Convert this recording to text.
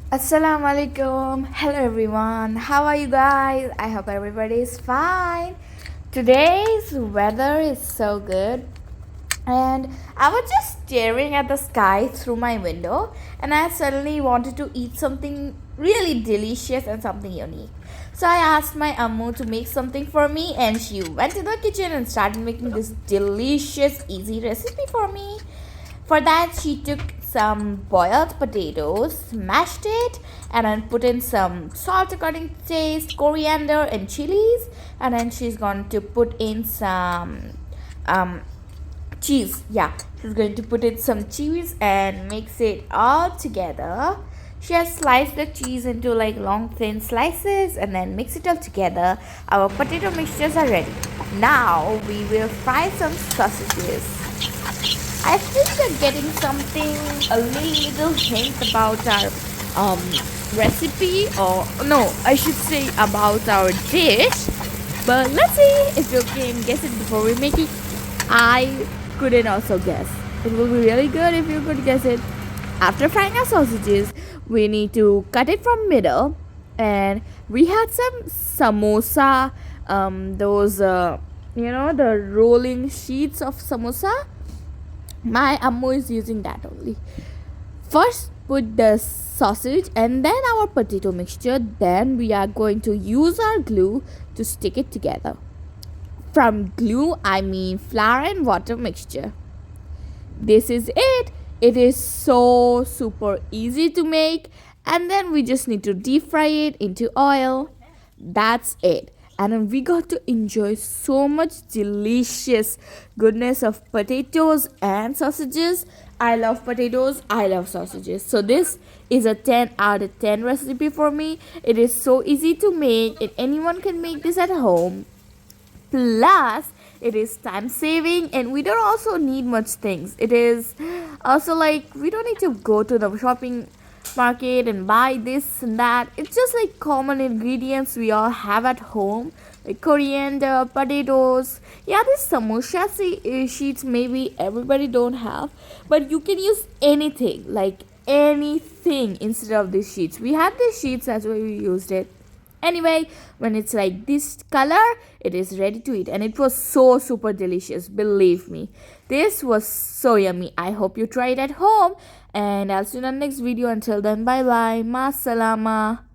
Assalamualaikum. Hello everyone. How are you guys? I hope everybody is fine. Today's weather is so good. And I was just staring at the sky through my window and I suddenly wanted to eat something really delicious and something unique. So I asked my Ammu to make something for me and she went to the kitchen and started making this delicious easy recipe for me. For that, she took some boiled potatoes, mashed it, and then put in some salt according to taste, coriander, and chilies. And then she's going to put in some cheese. Yeah, she's going to put in some cheese and mix it all together. She has sliced the cheese into like long thin slices and then mix it all together. Our potato mixtures are ready. Now we will fry some sausages. I think you're getting something, a little hint about our recipe, or no, I should say about our dish. But let's see if you can guess it before we make it. I couldn't also guess. It will be really good if you could guess it. After frying our sausages, we need to cut it from middle, and we had some samosa, those the rolling sheets of samosa. My Ammo is using that only. First put the sausage and then our potato mixture. Then we are going to use our glue to stick it together. From glue I mean flour and water mixture. This is it. It is so super easy to make, and then we just need to deep fry it into oil. That's it. And then we got to enjoy so much delicious goodness of potatoes and sausages. I love potatoes, I love sausages. So this is a 10 out of 10 recipe for me. It is so easy to make and anyone can make this at home. Plus it is time saving and we don't also need much things. It is also like we don't need to go to the shopping market and buy this and that. It's just like common ingredients we all have at home, like coriander, potatoes. Yeah, this samosa sheets maybe everybody don't have, but you can use anything, like anything instead of these sheets. We had these sheets, that's why we used it. Anyway, when it's like this color, it is ready to eat, and it was so super delicious, believe me. This was so yummy. I hope you try it at home, and I'll see you in the next video. Until then, bye bye, ma salama.